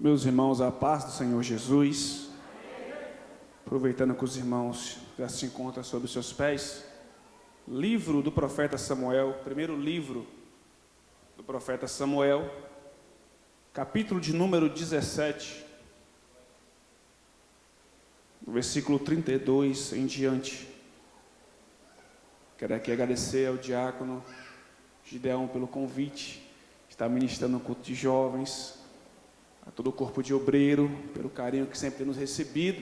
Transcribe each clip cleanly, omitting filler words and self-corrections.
Meus irmãos, a paz do Senhor Jesus. Aproveitando que os irmãos já se encontram sob os seus pés, livro do profeta Samuel, primeiro livro do profeta Samuel, capítulo de número 17, no versículo 32 em diante. Quero aqui agradecer ao diácono Gideão pelo convite, está ministrando no culto de jovens, a todo o corpo de obreiro, pelo carinho que sempre tem nos recebido,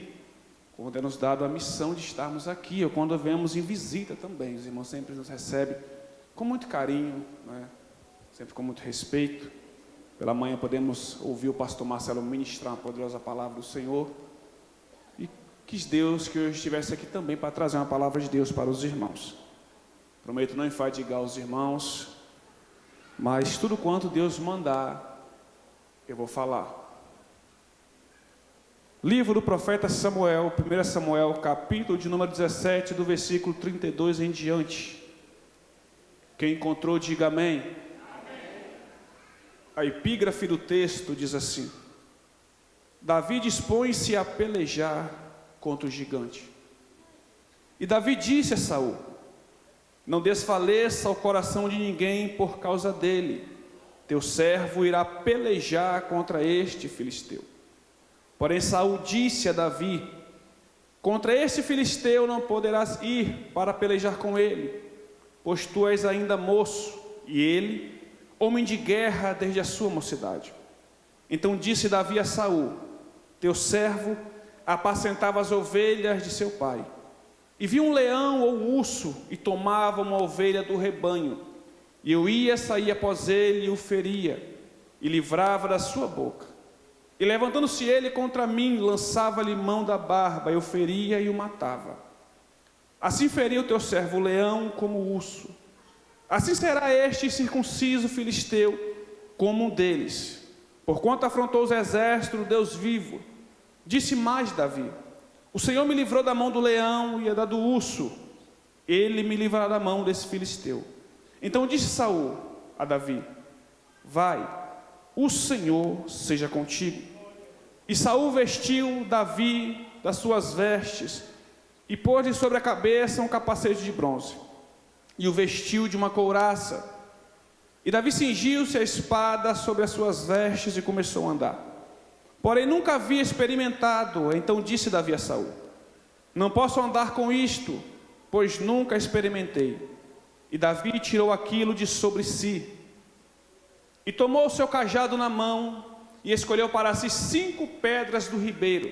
quando é nos dado a missão de estarmos aqui, ou quando vemos em visita também. Os irmãos sempre nos recebem com muito carinho, né? Sempre com muito respeito. Pela manhã podemos ouvir o pastor Marcelo ministrar uma poderosa palavra do Senhor, e quis Deus que eu estivesse aqui também para trazer uma palavra de Deus para os irmãos. Prometo não enfadigar os irmãos, mas tudo quanto Deus mandar, eu vou falar. Livro do profeta Samuel, 1 Samuel, capítulo de número 17, do versículo 32 em diante. Quem encontrou, diga amém. Amém. A epígrafe do texto diz assim: Davi dispõe-se a pelejar contra o gigante. E Davi disse a Saul: não desfaleça o coração de ninguém por causa dele. Teu servo irá pelejar contra este filisteu. Porém Saul disse a Davi: contra este filisteu não poderás ir para pelejar com ele, pois tu és ainda moço, e ele, homem de guerra desde a sua mocidade. Então disse Davi a Saul: teu servo apacentava as ovelhas de seu pai, e viu um leão ou urso, e tomava uma ovelha do rebanho, e eu saía após ele e o feria, e livrava da sua boca. E levantando-se ele contra mim, lançava-lhe mão da barba, eu feria e o matava. Assim feria o teu servo o leão como o urso. Assim será este circunciso filisteu como um deles, porquanto afrontou os exércitos do Deus vivo. Disse mais Davi: o Senhor me livrou da mão do leão e da do urso, ele me livrará da mão desse filisteu. Então disse Saul a Davi: vai, o Senhor seja contigo. E Saul vestiu Davi das suas vestes, e pôs-lhe sobre a cabeça um capacete de bronze, e o vestiu de uma couraça. E Davi cingiu-se a espada sobre as suas vestes e começou a andar. Porém nunca havia experimentado. Então disse Davi a Saul: não posso andar com isto, pois nunca experimentei. E Davi tirou aquilo de sobre si, e tomou o seu cajado na mão, e escolheu para si 5 pedras do ribeiro,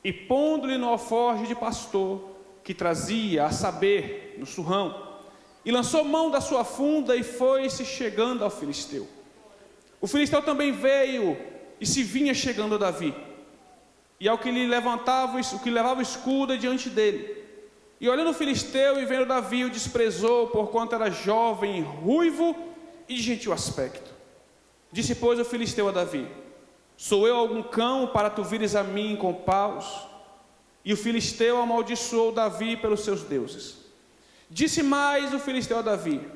e pondo-lhe no alforje de pastor, que trazia, a saber, no surrão, e lançou mão da sua funda, e foi-se chegando ao filisteu. O filisteu também veio, e se vinha chegando a Davi, e ao que lhe levava o escudo diante dele. E olhando o filisteu e vendo Davi, o desprezou, porquanto era jovem, ruivo e de gentil aspecto. Disse, pois, o filisteu a Davi: sou eu algum cão para tu vires a mim com paus? E o filisteu amaldiçoou Davi pelos seus deuses. Disse mais o filisteu a Davi: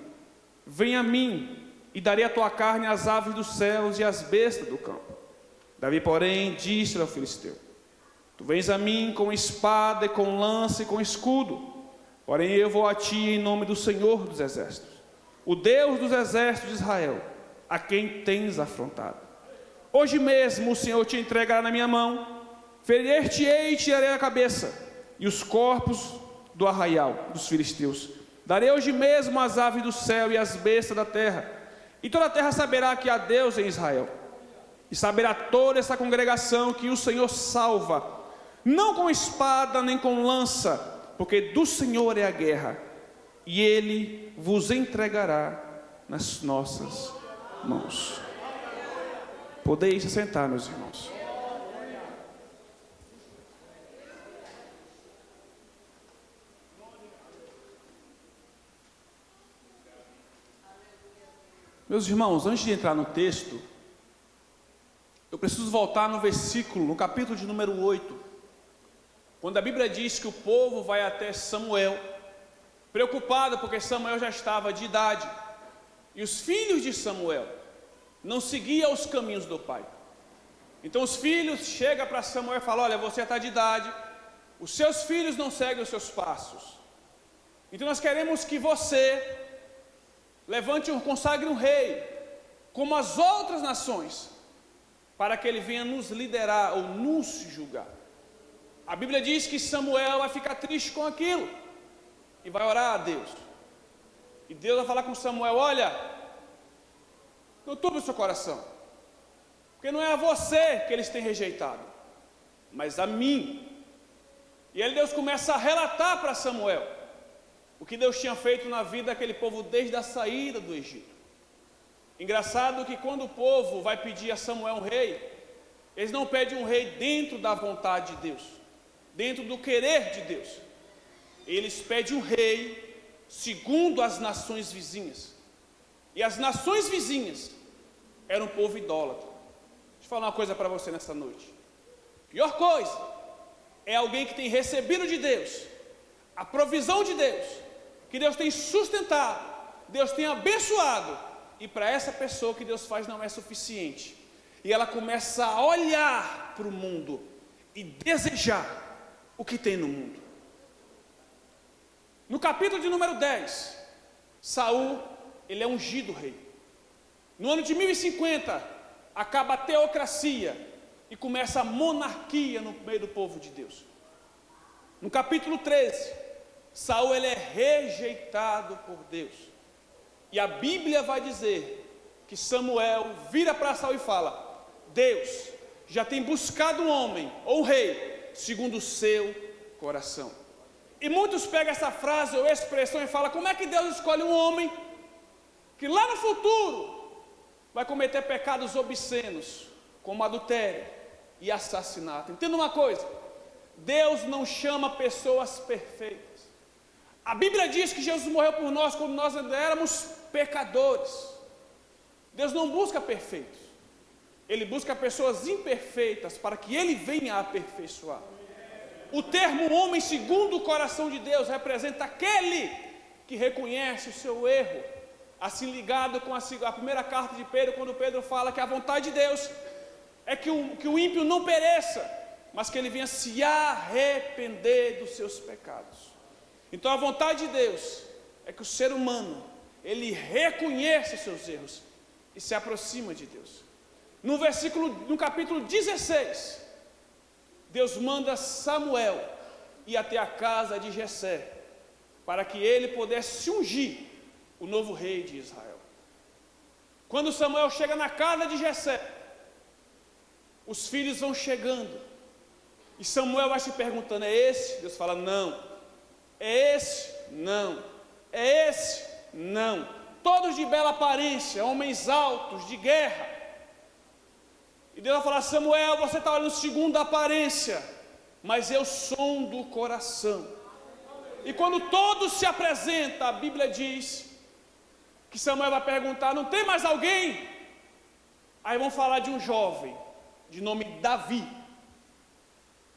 vem a mim, e darei a tua carne às aves dos céus e às bestas do campo. Davi, porém, disse ao filisteu: tu vens a mim com espada e com lança e com escudo, porém eu vou a ti em nome do Senhor dos exércitos, o Deus dos exércitos de Israel, a quem tens afrontado. Hoje mesmo o Senhor te entregará na minha mão, ferir-te-ei e tirarei a cabeça e os corpos do arraial dos filisteus. Darei hoje mesmo as aves do céu e as bestas da terra, e toda a terra saberá que há Deus em Israel. E saberá toda essa congregação que o Senhor salva, não com espada nem com lança, porque do Senhor é a guerra, e Ele vos entregará nas nossas mãos. Podeis se sentar, meus irmãos. Meus irmãos, antes de entrar no texto, eu preciso voltar no versículo, no capítulo de número 8, quando a Bíblia diz que o povo vai até Samuel, preocupado porque Samuel já estava de idade, e os filhos de Samuel não seguiam os caminhos do pai. Então os filhos chegam para Samuel e falam: olha, você está de idade, os seus filhos não seguem os seus passos, então nós queremos que você consagre um rei, como as outras nações, para que ele venha nos liderar ou nos julgar. A Bíblia diz que Samuel vai ficar triste com aquilo e vai orar a Deus. E Deus vai falar com Samuel: olha, não turbe o seu coração, porque não é a você que eles têm rejeitado, mas a mim. E aí Deus começa a relatar para Samuel o que Deus tinha feito na vida daquele povo desde a saída do Egito. Engraçado que quando o povo vai pedir a Samuel um rei, eles não pedem um rei dentro da vontade de Deus, dentro do querer de Deus. Eles pedem um rei segundo as nações vizinhas. E as nações vizinhas eram um povo idólatra. Deixa eu falar uma coisa para você nessa noite. Pior coisa é alguém que tem recebido de Deus a provisão de Deus, que Deus tem sustentado, Deus tem abençoado, e para essa pessoa o que Deus faz não é suficiente, e ela começa a olhar para o mundo e desejar o que tem no mundo. No capítulo de número 10, Saul, ele é ungido rei. No ano de 1050, acaba a teocracia e começa a monarquia no meio do povo de Deus. No capítulo 13, Saul, ele é rejeitado por Deus. E a Bíblia vai dizer que Samuel vira para Saul e fala: Deus já tem buscado um homem ou um rei segundo o seu coração. E muitos pegam essa frase ou expressão e falam: como é que Deus escolhe um homem que lá no futuro vai cometer pecados obscenos, como adultério e assassinato? Entenda uma coisa: Deus não chama pessoas perfeitas. A Bíblia diz que Jesus morreu por nós quando nós ainda éramos pecadores. Deus não busca perfeitos, Ele busca pessoas imperfeitas para que Ele venha a aperfeiçoar. O termo homem segundo o coração de Deus representa aquele que reconhece o seu erro, assim ligado com a primeira carta de Pedro, quando Pedro fala que a vontade de Deus é que o ímpio não pereça, mas que ele venha se arrepender dos seus pecados. Então a vontade de Deus é que o ser humano, ele reconheça os seus erros e se aproxima de Deus. No capítulo 16, Deus manda Samuel ir até a casa de Jessé, para que ele pudesse ungir o novo rei de Israel. Quando Samuel chega na casa de Jessé, os filhos vão chegando, e Samuel vai se perguntando: é esse? Deus fala: não. É esse? Não. É esse? Não. Todos de bela aparência, homens altos, de guerra. E Deus vai falar: Samuel, você está olhando segundo a aparência, mas eu sondo o coração. E quando todos se apresentam, a Bíblia diz que Samuel vai perguntar: não tem mais alguém? Aí vão falar de um jovem, de nome Davi.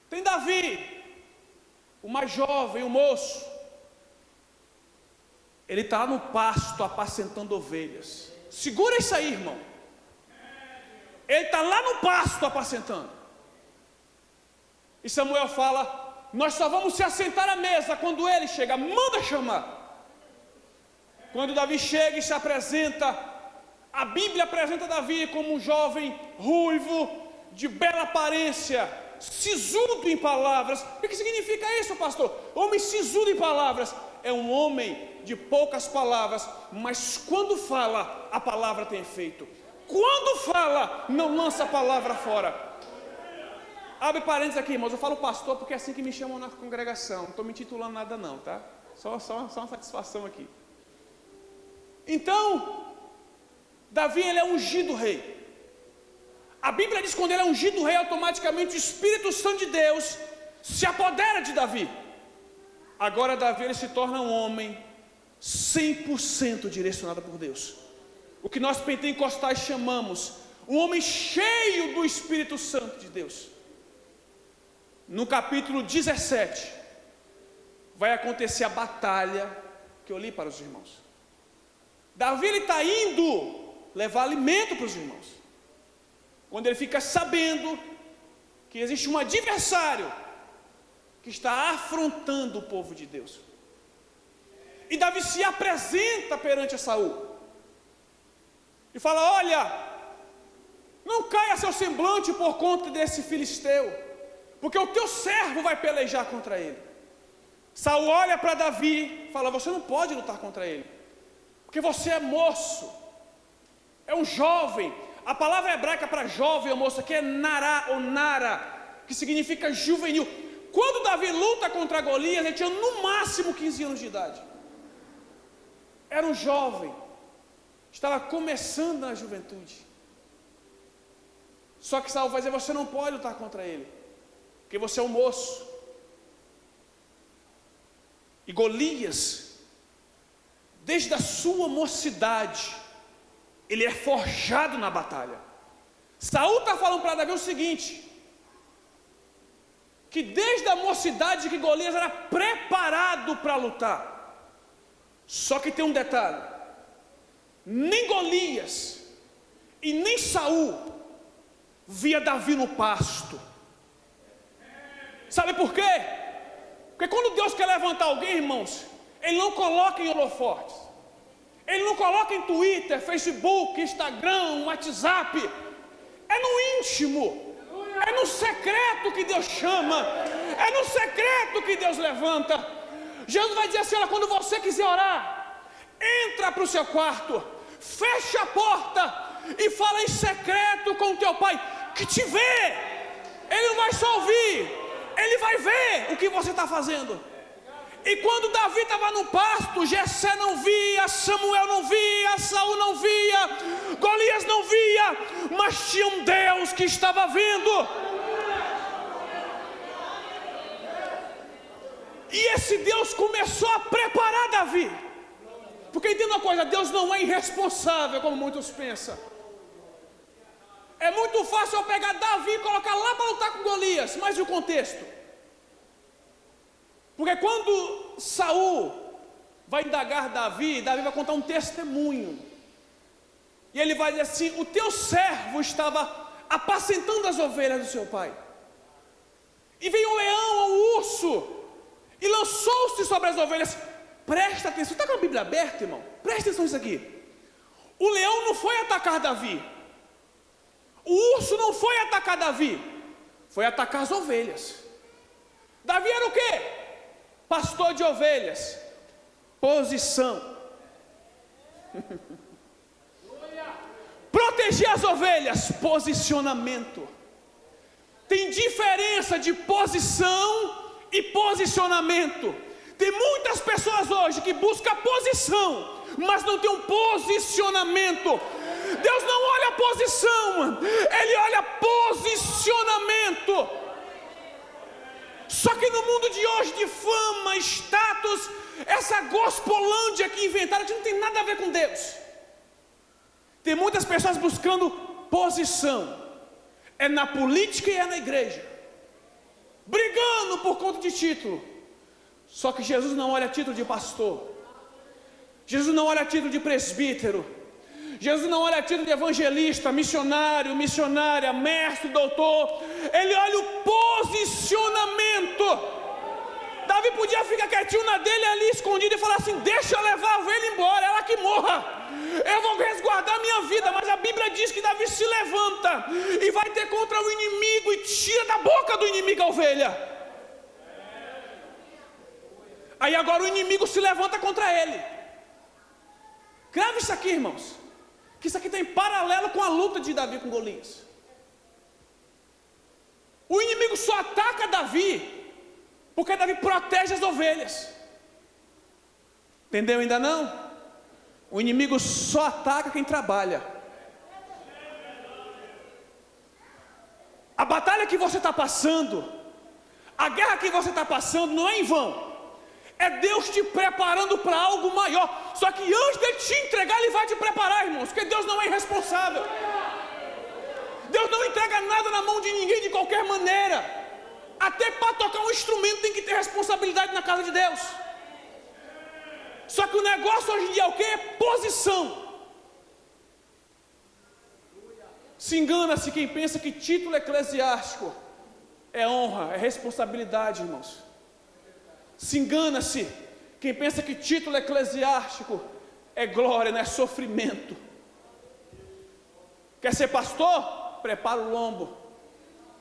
Tem Davi, o mais jovem, o moço. Ele está lá no pasto apacentando ovelhas. Segura isso aí, irmão. Ele está lá no pasto apacentando. E Samuel fala: nós só vamos se assentar à mesa quando ele chega, manda chamar. Quando Davi chega e se apresenta, a Bíblia apresenta Davi como um jovem ruivo, de bela aparência, sisudo em palavras. O que significa isso, pastor? Homem sisudo em palavras é um homem de poucas palavras, mas quando fala, a palavra tem efeito. Quando fala, não lança a palavra fora. Abre parênteses aqui, irmãos. Eu falo pastor porque é assim que me chamam na congregação. Não estou me intitulando nada não, tá? Só uma satisfação aqui. Então, Davi, ele é ungido rei. A Bíblia diz que quando ele é ungido rei, automaticamente o Espírito Santo de Deus se apodera de Davi. Agora Davi, ele se torna um homem 100% direcionado por Deus. O que nós pentecostais chamamos um homem cheio do Espírito Santo de Deus. No capítulo 17, vai acontecer a batalha que eu li para os irmãos. Davi está indo levar alimento para os irmãos. quando ele fica sabendo que existe um adversário que está afrontando o povo de Deus. E Davi se apresenta perante Saul e fala: olha, não caia seu semblante por conta desse filisteu, porque o teu servo vai pelejar contra ele. Saul olha para Davi e fala: você não pode lutar contra ele, porque você é moço, é um jovem. A palavra hebraica para jovem ou moço aqui é nará ou nara, que significa juvenil. Quando Davi luta contra Golias, ele tinha no máximo 15 anos de idade. Era um jovem, estava começando na juventude. Só que Saul vai dizer: você não pode lutar contra ele, porque você é um moço. E Golias, desde a sua mocidade, ele é forjado na batalha. Saul está falando para Davi o seguinte: que desde a mocidade que Golias era preparado para lutar. Só que tem um detalhe: nem Golias e nem Saul via Davi no pasto. Sabe por quê? Porque quando Deus quer levantar alguém, irmãos, Ele não coloca em holofotes, Ele não coloca em Twitter, Facebook, Instagram, WhatsApp. É no íntimo, é no secreto que Deus chama, é no secreto que Deus levanta. Jesus vai dizer assim: olha, quando você quiser orar, entra para o seu quarto, fecha a porta e fala em secreto com o teu pai, que te vê. Ele não vai só ouvir, ele vai ver o que você está fazendo. E quando Davi estava no pasto, Jessé não via, Samuel não via, Saul não via, Golias não via, mas tinha um Deus que estava vendo. E esse Deus começou a preparar Davi. Porque entenda uma coisa: Deus não é irresponsável como muitos pensam. É muito fácil eu pegar Davi e colocar lá para lutar com Golias. Mas e o contexto? Porque quando Saul vai indagar Davi, Davi vai contar um testemunho. E ele vai dizer assim: o teu servo estava apacentando as ovelhas do seu pai, e veio um leão ou um urso e lançou-se sobre as ovelhas. Presta atenção, está com a Bíblia aberta, irmão? Presta atenção nisso aqui. O leão não foi atacar Davi, o urso não foi atacar Davi, foi atacar as ovelhas. Davi era o quê? Pastor de ovelhas. Posição. Proteger as ovelhas. Posicionamento. Tem diferença de posição e posicionamento. Tem muitas pessoas hoje que buscam posição, mas não tem um posicionamento. Deus não olha a posição, Ele olha posicionamento. Só que no mundo de hoje, de fama, status, essa gospolândia que inventaram, que não tem nada a ver com Deus. Tem muitas pessoas buscando posição, é na política e é na igreja, brigando por conta de título. Só que Jesus não olha título de pastor, Jesus não olha título de presbítero, Jesus não olha título de evangelista, missionário, missionária, mestre, doutor. Ele olha o posicionamento. Davi podia ficar quietinho na dele ali, escondido, e falar assim: deixa eu levar a ovelha embora, ela que morra, eu vou resguardar a minha vida. Mas a Bíblia diz que Davi se levanta e vai ter contra o inimigo e tira da boca do inimigo a ovelha. Aí agora o inimigo se levanta contra ele. Grave isso aqui, irmãos, que isso aqui tem paralelo com a luta de Davi com Golias. O inimigo só ataca Davi porque Davi protege as ovelhas. Entendeu ainda não? O inimigo só ataca quem trabalha. A batalha que você está passando, a guerra que você está passando, não é em vão. É Deus te preparando para algo maior. Só que antes de te entregar, Ele vai te preparar, irmãos, porque Deus não é irresponsável. Deus não entrega nada na mão de ninguém de qualquer maneira. Até para tocar um instrumento tem que ter responsabilidade na casa de Deus. Só que o negócio hoje em dia é o quê? Posição. Se engana-se quem pensa que título eclesiástico é honra, é responsabilidade, irmãos. Se engana-se quem pensa que título eclesiástico é glória, não é sofrimento. Quer ser pastor? Prepara o lombo.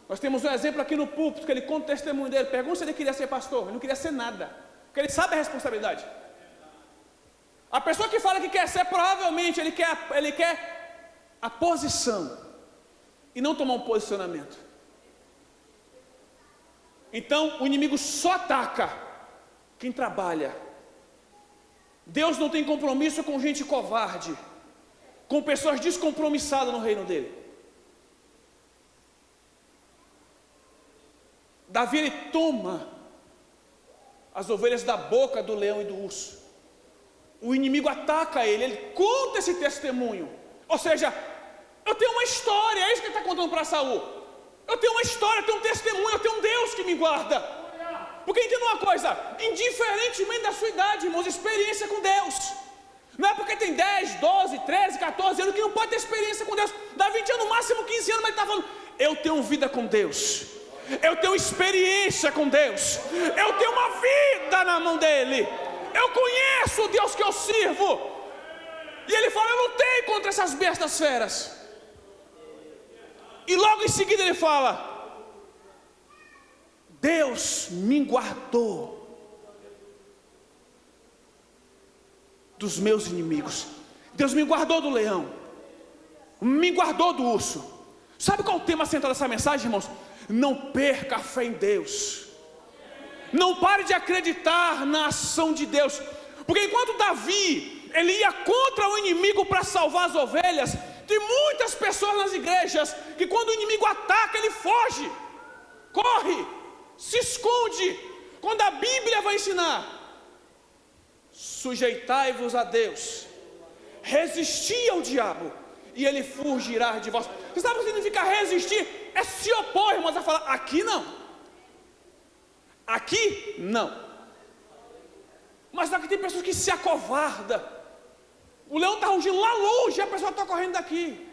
Nós temos um exemplo aqui no púlpito, que ele conta o testemunho dele. Pergunta se ele queria ser pastor. Ele não queria ser nada, porque ele sabe a responsabilidade. A pessoa que fala que quer ser, provavelmente ele quer a posição e não tomar um posicionamento. Então o inimigo só ataca quem trabalha. Deus não tem compromisso com gente covarde, com pessoas descompromissadas no reino dele. Davi, ele toma as ovelhas da boca do leão e do urso. O inimigo ataca ele conta esse testemunho. Ou seja, eu tenho uma história, é isso que ele está contando para Saul. Eu tenho uma história, eu tenho um testemunho, eu tenho um Deus que me guarda. Porque entenda uma coisa, indiferentemente da sua idade, irmãos, experiência com Deus. Não é porque tem 10, 12, 13, 14 anos que não pode ter experiência com Deus. Davi tinha no máximo 15 anos, mas ele está falando, eu tenho vida com Deus. Eu tenho experiência com Deus. Eu tenho uma vida na mão dele. Eu conheço o Deus que eu sirvo. E ele fala, eu lutei contra essas bestas feras. E logo em seguida ele fala, Deus me guardou dos meus inimigos. Deus me guardou do leão, me guardou do urso. Sabe qual é o tema central dessa mensagem, irmãos? Não perca a fé em Deus. Não pare de acreditar na ação de Deus. Porque enquanto Davi, ele ia contra o inimigo para salvar as ovelhas, tem muitas pessoas nas igrejas que quando o inimigo ataca, ele foge, corre, se esconde. Quando a Bíblia vai ensinar, sujeitai-vos a Deus, resisti ao diabo e ele fugirá de vós. Você sabe o que significa resistir? É se opor, irmãos, a falar, aqui não, aqui não. Mas só que tem pessoas que se acovardam. O leão está rugindo lá longe e a pessoa está correndo daqui.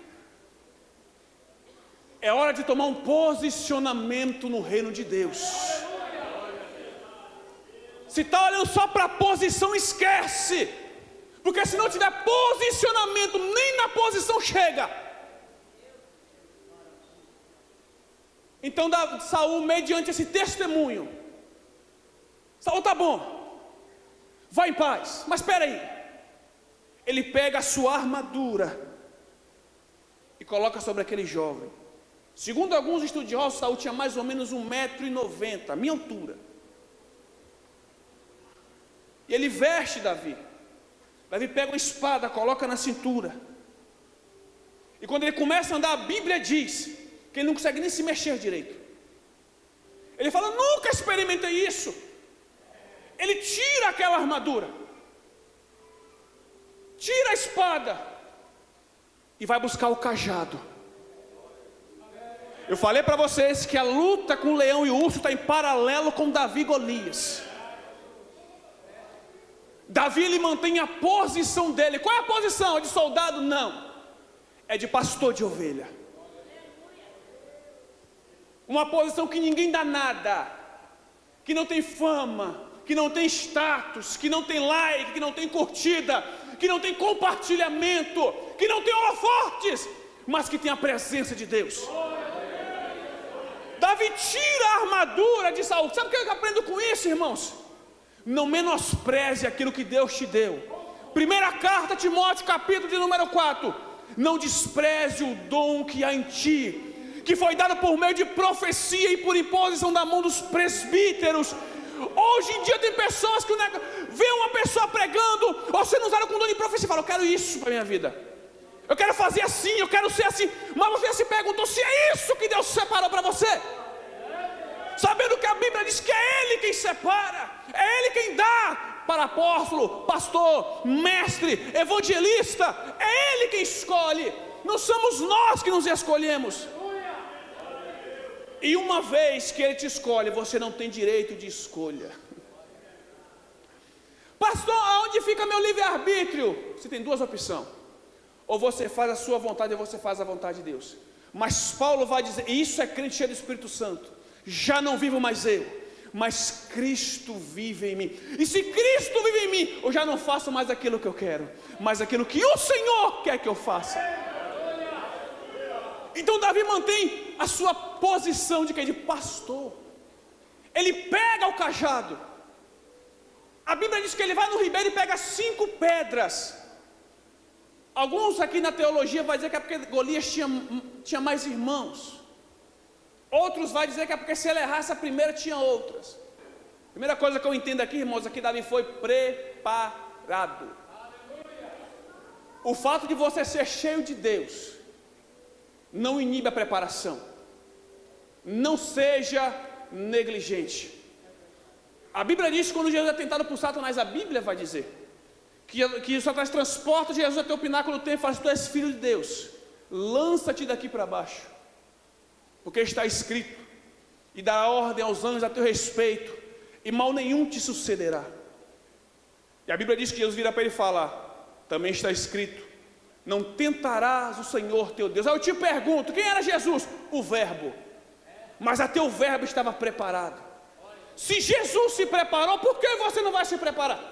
É hora de tomar um posicionamento no reino de Deus. Se está olhando só para a posição, esquece. Porque se não tiver posicionamento, nem na posição chega. Então Saul, mediante esse testemunho, Saul, tá bom, vai em paz, mas espera aí. Ele pega a sua armadura e coloca sobre aquele jovem. Segundo alguns estudiosos, Saul tinha mais ou menos 1,90 m, a minha altura. E ele veste Davi. Davi pega uma espada, coloca na cintura. E quando ele começa a andar, a Bíblia diz que ele não consegue nem se mexer direito. Ele fala, nunca experimentei isso. Ele tira aquela armadura, tira a espada e vai buscar o cajado. Eu falei para vocês que a luta com o leão e o urso está em paralelo com Davi e Golias. Davi, ele mantém a posição dele. Qual é a posição? É de soldado? Não, é de pastor de ovelha. Uma posição que ninguém dá nada, que não tem fama, que não tem status, que não tem like, que não tem curtida, que não tem compartilhamento, que não tem holofotes, mas que tem a presença de Deus. Davi tira a armadura de Saul. Sabe o que eu aprendo com isso, irmãos? Não menospreze aquilo que Deus te deu. Primeira carta a Timóteo, capítulo de número 4. Não despreze o dom que há em ti, que foi dado por meio de profecia e por imposição da mão dos presbíteros. Hoje em dia tem pessoas que vê uma pessoa pregando, ou sendo usada com dom de profecia, e fala, eu quero isso para a minha vida, eu quero fazer assim, eu quero ser assim. Mas você se perguntou se é isso que Deus separou para você? Sabendo que a Bíblia diz que é Ele quem separa, é Ele quem dá para apóstolo, pastor, mestre, evangelista. É Ele quem escolhe, não somos nós que nos escolhemos. E uma vez que Ele te escolhe, você não tem direito de escolha. Pastor, aonde fica meu livre-arbítrio? Você tem duas opções: ou você faz a sua vontade, ou você faz a vontade de Deus. Mas Paulo vai dizer, e isso é crente cheio do Espírito Santo: já não vivo mais eu, mas Cristo vive em mim. E se Cristo vive em mim, eu já não faço mais aquilo que eu quero, mas aquilo que o Senhor quer que eu faça. Então Davi mantém a sua posição de quem? De pastor. Ele pega o cajado. A Bíblia diz que ele vai no ribeiro e pega 5 pedras. Alguns aqui na teologia vão dizer que é porque Golias tinha mais irmãos. Outros vão dizer que é porque se ele errasse a primeira, tinha outras. Primeira coisa que eu entendo aqui, irmãos, é que Davi foi preparado. O fato de você ser cheio de Deus não inibe a preparação. Não seja negligente. A Bíblia diz que quando Jesus é tentado por Satanás, a Bíblia vai dizer que Satanás transporta Jesus até o pináculo do templo e fala: tu és filho de Deus, lança-te daqui para baixo, porque está escrito, e dará ordem aos anjos a teu respeito, e mal nenhum te sucederá. E a Bíblia diz que Jesus vira para ele e fala: também está escrito, não tentarás o Senhor teu Deus. Aí eu te pergunto, quem era Jesus? O Verbo. Mas até o Verbo estava preparado. Se Jesus se preparou, por que você não vai se preparar?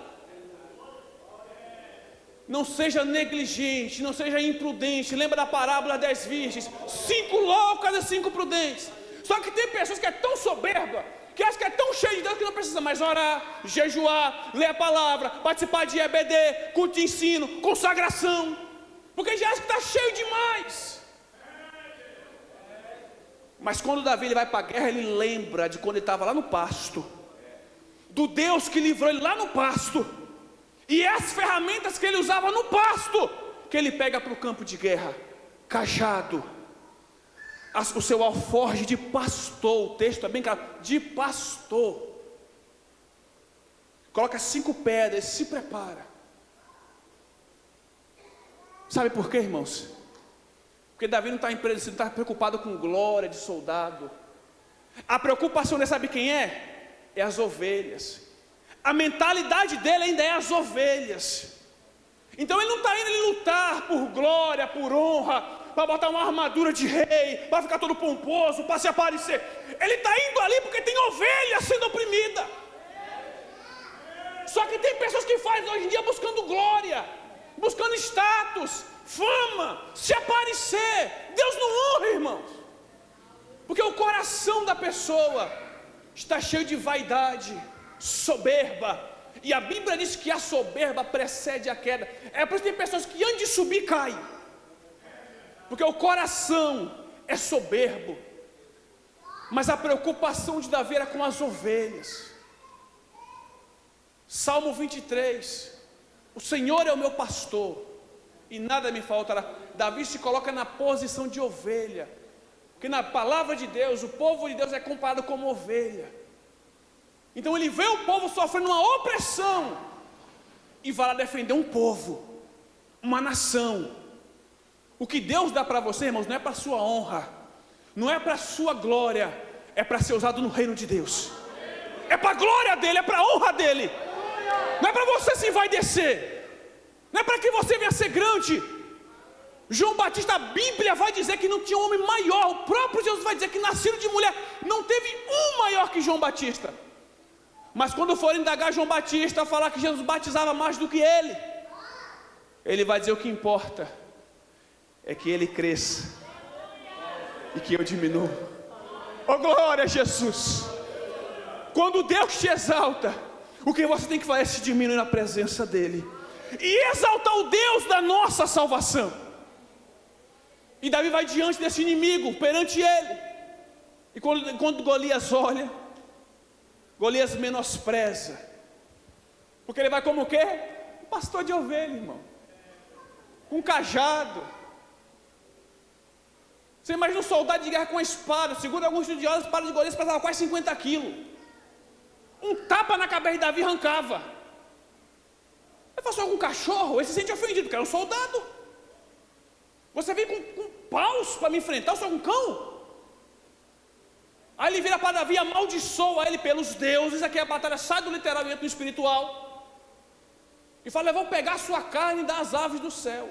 Não seja negligente, não seja imprudente. Lembra da parábola das 10 virgens? 5 loucas e 5 prudentes. Só que tem pessoas que é tão soberba, que acha que é tão cheio de Deus, que não precisa mais orar, jejuar, ler a palavra, participar de EBD, culto de ensino, consagração, porque já acha que está cheio demais. Mas quando Davi ele vai para a guerra, ele lembra de quando ele estava lá no pasto, do Deus que livrou ele lá no pasto, e as ferramentas que ele usava no pasto, que ele pega para o campo de guerra: cajado, o seu alforje de pastor. O texto é bem claro, de pastor. Coloca 5 pedras, se prepara. Sabe por quê, irmãos? Porque Davi não está preocupado com glória de soldado. A preocupação dele, sabe quem é? É as ovelhas. A mentalidade dele ainda é as ovelhas. Então ele não está indo lutar por glória, por honra, para botar uma armadura de rei, para ficar todo pomposo, para se aparecer. Ele está indo ali porque tem ovelha sendo oprimida. Só que tem pessoas que fazem hoje em dia buscando glória, buscando status, fama, se aparecer. Deus não honra, irmãos, porque o coração da pessoa está cheio de vaidade, soberba, e a Bíblia diz que a soberba precede a queda. É por isso que tem pessoas que antes de subir caem, porque o coração é soberbo. Mas a preocupação de Davi era com as ovelhas. Salmo 23: o Senhor é o meu pastor e nada me faltará. Davi se coloca na posição de ovelha, porque na palavra de Deus, o povo de Deus é comparado como ovelha. Então ele vê o povo sofrendo uma opressão e vai lá defender um povo, uma nação. O que Deus dá para você, irmãos, não é para a sua honra, não é para a sua glória, é para ser usado no reino de Deus. É para a glória dele, é para a honra dele. Não é para você se envaidecer, não é para que você venha ser grande. João Batista, a Bíblia vai dizer que não tinha um homem maior. O próprio Jesus vai dizer que nascido de mulher não teve um maior que João Batista. Mas quando for indagar João Batista, falar que Jesus batizava mais do que ele vai dizer: o que importa é que ele cresça e que eu diminua. Oh, glória a Jesus! Quando Deus te exalta, o que você tem que fazer é se diminuir na presença dele e exaltar o Deus da nossa salvação. E Davi vai diante desse inimigo, perante ele. E quando Golias olha, Golias menospreza, porque ele vai como o quê? Um pastor de ovelha, irmão, com um cajado. Você imagina um soldado de guerra com a espada. Segundo alguns estudiosos, a espada de Golias pesava quase 50 quilos. Um tapa na cabeça de Davi arrancava. Ele passou com um cachorro, ele se sente ofendido, porque era um soldado. Você vem com paus para me enfrentar, eu sou um cão? Aí ele vira para Davi, amaldiçoa ele pelos deuses. Aqui a batalha sai do literal e entra no espiritual. E fala: eu vou pegar a sua carne e dar as aves do céu,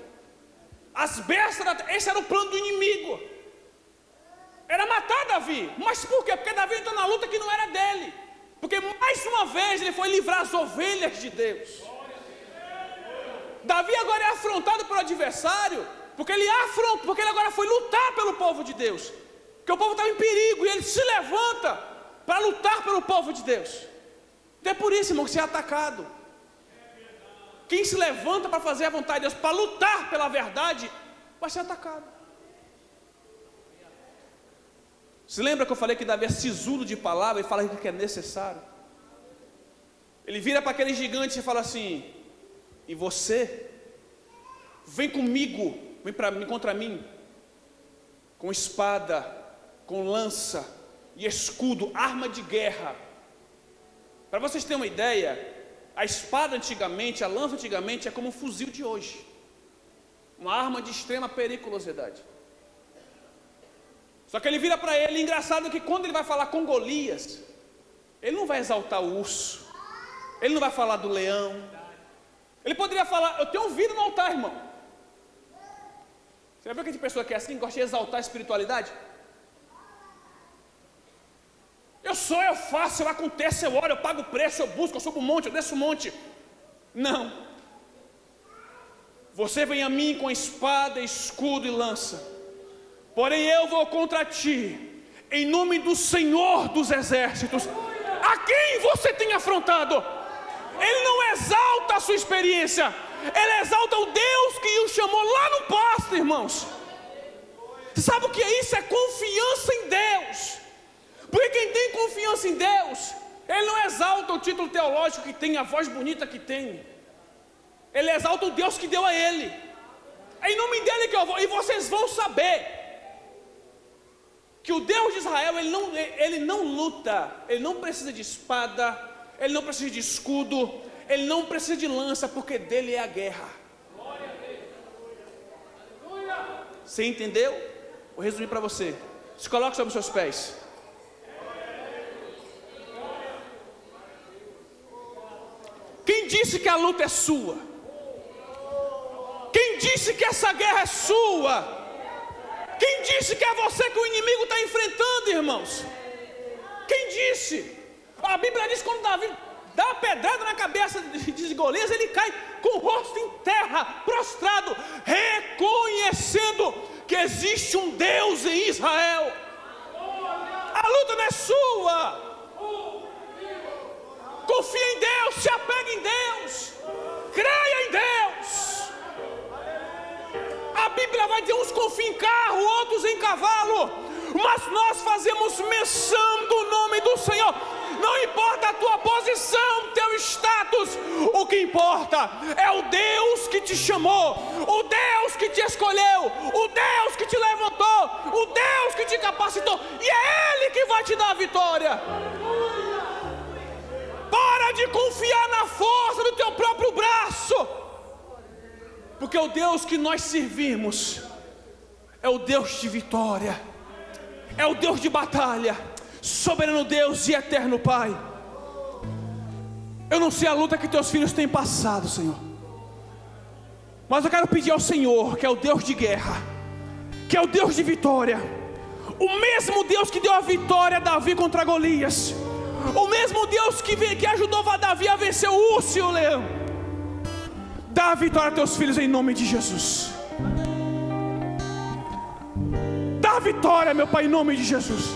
as bestas da terra. Esse era o plano do inimigo. Davi. Mas por quê? Porque Davi entrou na luta que não era dele. Porque mais uma vez ele foi livrar as ovelhas de Deus. Davi agora é afrontado pelo adversário, porque ele agora foi lutar pelo povo de Deus. Porque o povo estava em perigo e ele se levanta para lutar pelo povo de Deus. Então é por isso, irmão, que você é atacado. Quem se levanta para fazer a vontade de Deus, para lutar pela verdade, vai ser atacado. Se lembra que eu falei que Davi é sisudo de palavra e fala que é necessário? Ele vira para aquele gigante e fala assim: e você? Vem comigo, vem contra mim, com espada, com lança e escudo, arma de guerra. Para vocês terem uma ideia, a espada antigamente, a lança antigamente é como um fuzil de hoje, uma arma de extrema periculosidade. Só que ele vira para ele, engraçado que quando ele vai falar com Golias, ele não vai exaltar o urso, ele não vai falar do leão. Ele poderia falar: eu tenho um vidro no altar, irmão. Você já viu que tem pessoa que é assim, gosta de exaltar a espiritualidade? Eu faço, eu aconteço, eu oro, eu pago o preço, eu busco, eu subo um monte, eu desço um monte. Não. Você vem a mim com espada, escudo e lança, porém eu vou contra ti, em nome do Senhor dos exércitos. A quem você tem afrontado? Ele não exalta a sua experiência, ele exalta o Deus que o chamou lá no pasto, irmãos. Você sabe o que é isso? É confiança em Deus. Porque quem tem confiança em Deus, ele não exalta o título teológico que tem, a voz bonita que tem. Ele exalta o Deus que deu a ele. É em nome dele que eu vou. E vocês vão saber que o Deus de Israel, ele não luta, ele não precisa de espada, ele não precisa de escudo, ele não precisa de lança, porque dele é a guerra. Você entendeu? Vou resumir para você. Se coloque sobre os seus pés. Quem disse que a luta é sua? Quem disse que essa guerra é sua? Quem disse que é você que o inimigo está enfrentando, irmãos? Quem disse? A Bíblia diz que quando Davi dá uma pedrada na cabeça de Golias, ele cai com o rosto em terra, prostrado, reconhecendo que existe um Deus em Israel. A luta não é sua. Confia em Deus, se apega em Deus, creia em Deus. A Bíblia vai dizer: uns confiam em carro, outros em cavalo, mas nós fazemos menção do nome do Senhor. Não importa a tua posição, teu status, o que importa é o Deus que te chamou, o Deus que te escolheu, o Deus que te levantou, o Deus que te capacitou, e é Ele que vai te dar a vitória. Para de confiar na força do teu próprio braço, porque o Deus que nós servimos é o Deus de vitória, é o Deus de batalha, soberano Deus e eterno Pai. Eu não sei a luta que teus filhos têm passado, Senhor, mas eu quero pedir ao Senhor, que é o Deus de guerra, que é o Deus de vitória, o mesmo Deus que deu a vitória a Davi contra Golias, o mesmo Deus que ajudou Davi a vencer o urso e o leão, dá a vitória a teus filhos em nome de Jesus. Dá a vitória, meu Pai, em nome de Jesus.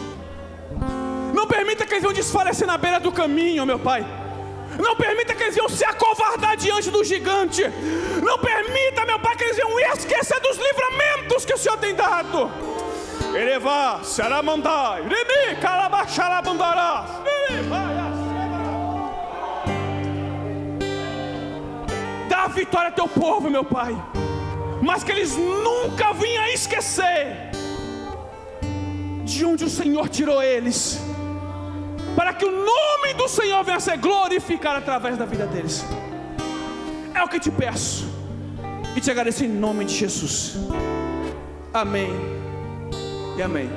Não permita que eles venham desfalecer na beira do caminho, meu Pai. Não permita que eles venham se acovardar diante do gigante. Não permita, meu Pai, que eles venham esquecer dos livramentos que o Senhor tem dado. Elevá, Saramandai, Remi, Calabaxarabandarás. Dá a vitória a teu povo, meu Pai, mas que eles nunca venham a esquecer de onde o Senhor tirou eles, para que o nome do Senhor venha a ser glorificado através da vida deles. É o que te peço e te agradeço em nome de Jesus. Amém e amém.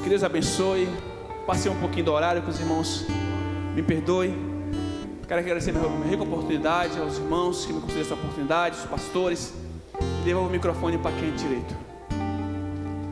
Que Deus abençoe. Passei um pouquinho do horário com os irmãos, me perdoe. Quero agradecer minha rica oportunidade aos irmãos que me concederam essa oportunidade, os pastores. Devolvo o microfone para quem é direito.